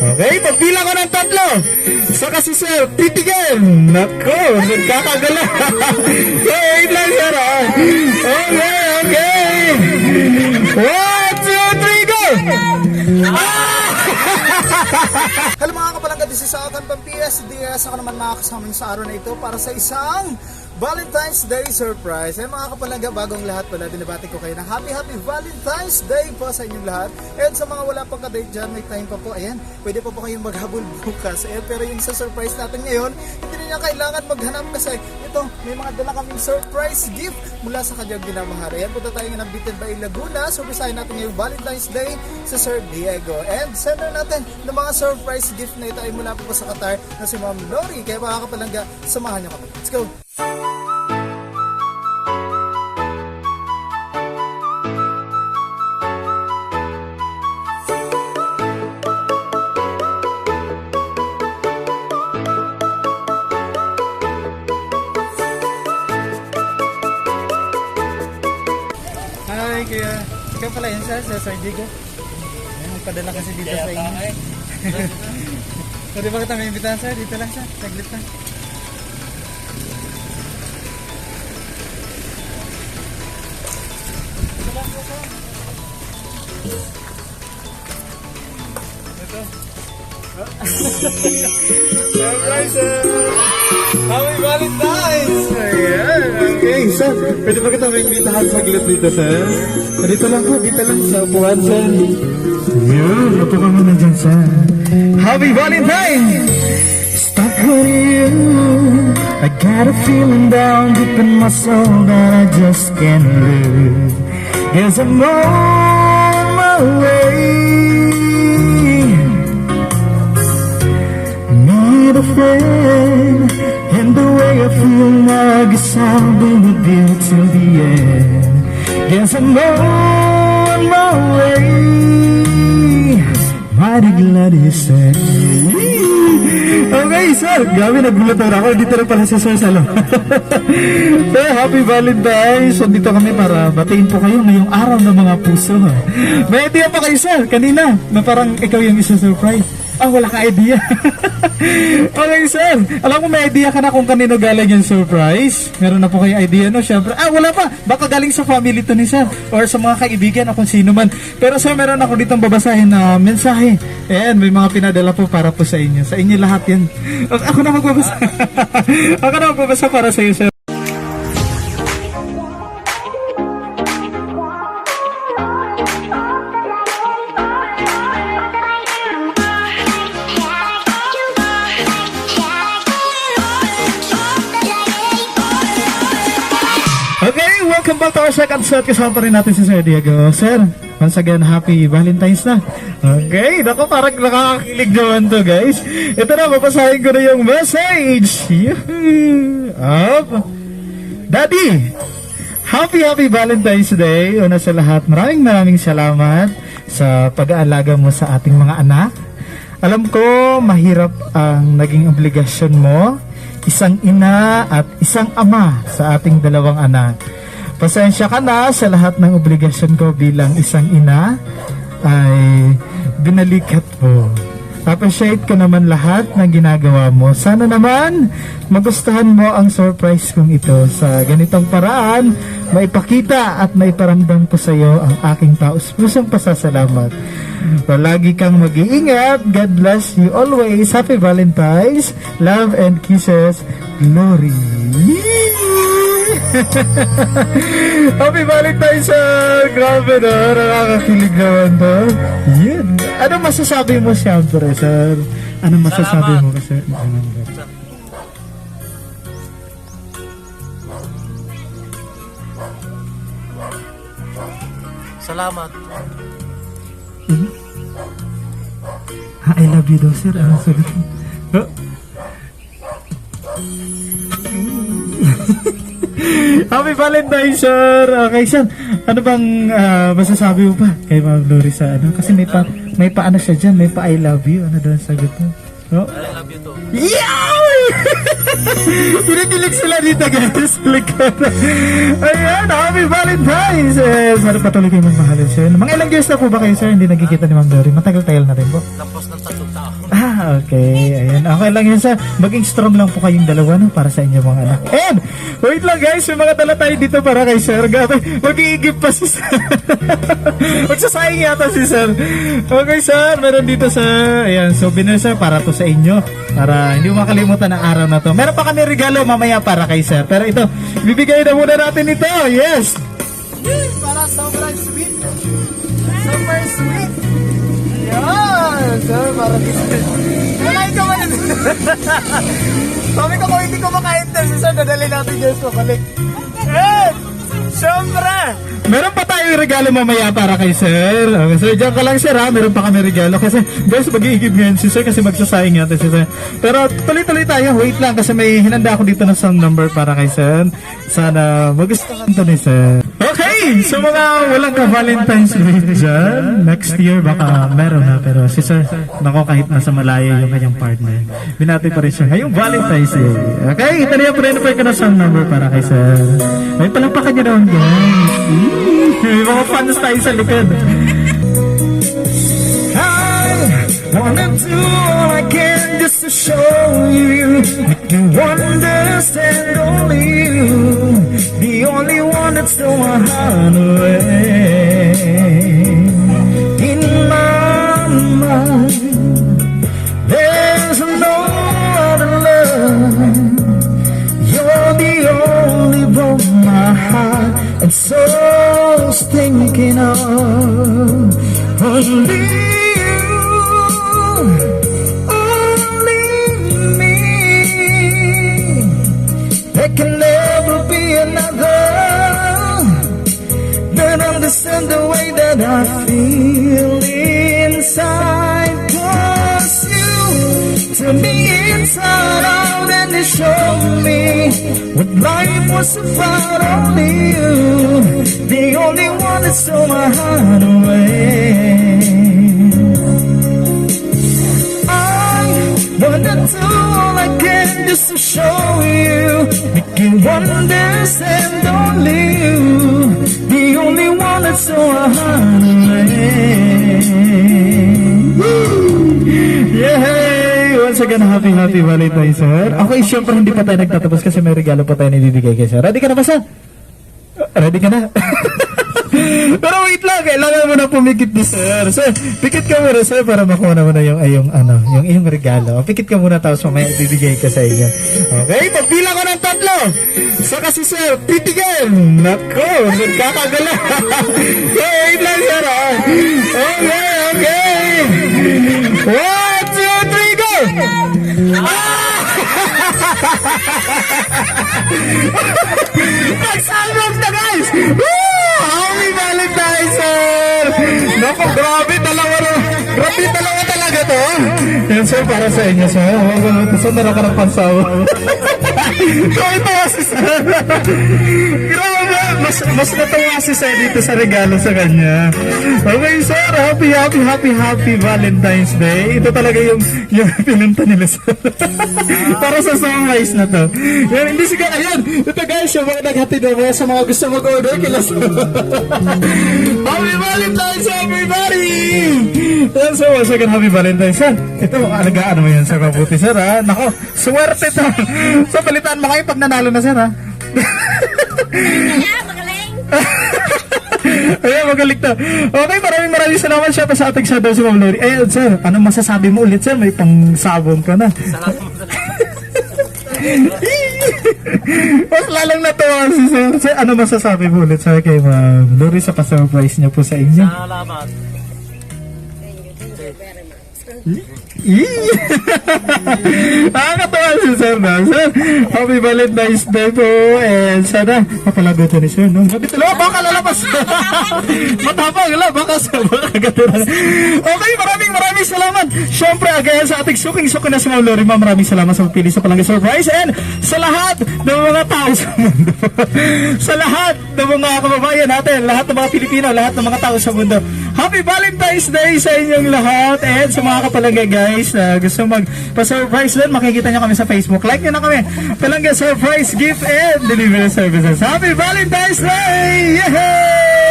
Okay, pagbilang ko ng 3. Saka si Sir, titigan. Nako, nagkakagala. Wait lang, Sir. Okay. 1, 2, 3, go! Hello mga kapalangga, this is Akan Pampias. DS ako naman makakasama sa araw na ito para sa isang Valentine's Day surprise. Eh mga kapalangga, bagong lahat pala, dinabati ko kayo na happy Valentine's Day po sa inyong lahat. And sa mga wala pang kadate dyan, may time pa po. Ayan, pwede pa po kayong maghabol bukas. Ayan, pero yung sa surprise natin ngayon, hindi niya kailangan maghanap kasi ito, may mga dala kaming surprise gift mula sa kanyang ginamahal. Ayan, punta tayo ng Bitin Bay, Laguna. Surprisehin natin ngayong Valentine's Day sa Sir Diego. And sender natin ng mga surprise gift na ito ay mula po sa Qatar na si Ma'am Lori. Kaya mga kapalangga, samahan niyo kami. Let's go! Hi, kaya ikaw pala yun Sir Diego. Ay, magpadala kasi dito sa inyo. Pwede ba kita may imbitahan sir? Dito lang siya, saglit lang. Ito. Surprise sir! Happy Valentine's! Ayan, okay sir. Pwede ba kita may imbitahan saglit dito sir? Dito lang sa upuan sir. Yun, napo ka muna dyan sir. Happy Valentine's! Stuck with you, I got a feeling down deep in my soul that I just can't lose. Guess I'm on my way. Need a friend, and the way I feel now, I guess I'll be with you till the end. Guess I'm on my way. Mighty glad you said. Okay sir, grabe nagulat ako. Dito na pala si Sir Salo. So, happy Valentine's. So, dito kami para batiin po kayo ngayong araw ng mga puso. May idea pa kayo sir, kanina, na parang ikaw yung isa-surprise. Wala ka idea. Okay sir, alam ko may idea ka na kung kanino galing yung surprise. Meron na po kayo idea no? Syempre, wala pa, baka galing sa family to ni sir or sa mga kaibigan o kung sino man. Pero sir, meron ako ditong babasahin na mensahe. Ayan, may mga pinadala po para po sa inyo. Sa inyo lahat yan. Ako na magbabasa. Ako na magbabasa para sa iyo sir. Okay, welcome back to our second set. Kasama pa rin natin si Sir Diego. Sir, once again, happy Valentine's na. Okay, naku, parang nakakakilig naman to guys. Ito na, mapasahin ko na yung message. Up. Daddy, happy Valentine's Day. Una sa lahat, maraming salamat sa pag-aalaga mo sa ating mga anak. Alam ko, mahirap ang naging obligasyon mo, isang ina at isang ama sa ating dalawang anak. Pasensya ka na sa lahat ng obligasyon ko bilang isang ina ay binalikat mo. Appreciate ko naman lahat ng ginagawa mo. Sana naman magustuhan mo ang surprise kong ito. Sa ganitong paraan, maipakita at maiparamdam ko sa iyo ang aking taos-pusong pasasalamat. Palagi kang mag-iingat. God bless you always. Happy Valentine's. Love and kisses. Glory. Happy Valentine's, sir. Grabe na. Nakakakilig naman to. Yun. Ano masasabi mo siyempre, sir? Ano masasabi mo kasi? Salamat. I love you daw, sir. Anong sagot mo? Happy Valentine's, sir. Okay, sir. Ano bang masasabi mo pa kay Ma'am Lori sa ano? Kasi may pa ano siya dyan, may pa I love you. Ano daw ang sagot mo? Oh. I love you too. Yow! Kinikilig sila dito guys. Likod. Ayan, happy Valentine's! Sana patuloy kayo magmahalin sir. Mga ilang years na po ba kayo sir? Hindi nagkikita ni Ma'am Dory. Matagal-tagal na rin po. Tapos ng 3 taon. Okay. Ayan. Okay lang yun sir. Maging strong lang po kayong dalawa no, para sa inyong mga anak. And, wait lang guys. May mga dala tayo dito para kay sir. Gabi, mag-iigip pa si sir. Magsasayang yata si sir. Okay sir, meron dito sir. Ayan, souvenir sir para to sa inyo. Para hindi mo makalimutan ang araw na to. Meron pa kami regalo mamaya para kay sir. Pero ito, bibigay na muna natin ito. Yes! Para sobrang sweet. Super sweet. Yan. Sir, para kakain ka ba na? Sabi ko kung hindi ko makaintay si sir, dadali natin dyan sa balik. Eh! Siyempre! Meron pa tayong regalo mamaya para kay sir. Okay, sir, dyan ka lang sir ha. Meron pa kami regalo. Kasi guys, mag-iigib ngayon si sir kasi magsasayang natin si sir. Pero tuloy-tuloy tayo. Wait lang kasi may hinanda ako dito na song number para kay sir. Sana magustuhan to ni sir. Okay! So mga walang ka-Valentine's Day dyan. Next year baka meron na. Pero si sir, nako kahit nasa malayo yung kanyang partner. Binati pa rin siya ngayong Valentine's Day. Okay? Ito na yung pre-prepare ko na song number para kay sir. May palampakan niyo naman guys. May mga fans tayo sa likod. I wanna do all I can just to show you, make you understand only you, the only one that's still my heart away. In my mind, there's no other love. You're the only one my heart and soul's thinking of. Only you, only me. There can never be another that understand the way that I feel inside. 'Cause you turn me inside out and you show me what life was about. Only you, the only one that stole my heart away. I wanna do all I can just to show you, make you understand. Only you, the only one that stole my heart away. Yay! Once again, happy Valentine's, sir. Okay, syempre hindi pa tayo nagtatapos kasi may regalo pa tayo nibibigay kay sir. Ready ka na ba, sir? Ready ka na? Pero wait lang, kailangan mo na pumikit ni sir. Sir, pikit ka muna, sir, para makuha na muna yung iyong regalo. Pikit ka muna tapos mamaya ibibigay ka sa inyo. Okay, pagbilang ko ng 3. Saka si sir, titigan. Nako, nagkakagala. So, wait lang, sir. Okay. 1, 2, 3, go! Nagsalvog na, guys! Woo! Happy Valentine's, sir! Naku, grabe talaga talaga to. Yan, sir, para sa inyo, sir. So, ka ng pansawa. So, ito si sir. Grabe, mas natuwa si sir dito sa regalo sa kanya. Okay, sir, happy Valentine's Day. Ito talaga yung pinunta nila, sir. Para sa sunrise na to. Yan, hindi siguro, ayan. Ito guys, yung mga naghati na mga sa mga gusto mag-order kila sir. Happy Valentine's, everybody! Yan, so, once again, happy Valentine's, sir. Ito, alagaan mo yan, sir. Mabuti, sir, ha? Nako, swerte to. So, balitaan mo kayo pag nanalo na, sir, ha? Ayan, magaling to. Okay, maraming salamat siya pa sa ating shadow si Ma'am Lori. Ayan, sir, anong masasabi mo ulit, sir? May pang-sabon ka na. Mas lalong natuwa si sir. Sir, ano masasabi mo ulit sa kay Ma'am Lori sa pa-surprise niya po sa inyo? Salamat. Nakakatawa si sir na. Sir, happy Valentine's Day po. And sana mapalago to ni sir, no? Sabi talaga, baka lalabas. Matapang, baka sir, baka gano'n. Okay, maraming salamat. Syempre, again sa ating suking-suki na si Ma'am Lorima, maraming salamat sa pagpili sa Palangga Surprise and sa lahat ng mga tao sa mundo. Sa lahat ng mga kababayan natin, lahat ng mga Pilipino, lahat ng mga tao sa mundo. Happy Valentine's Day sa inyong lahat and sa mga kapalangga guys na gusto magpa-surprise din, makikita nyo kami sa Facebook. Like nyo na kami. Palangga Surprise Gift and Delivery Services. Happy Valentine's Day! Yay!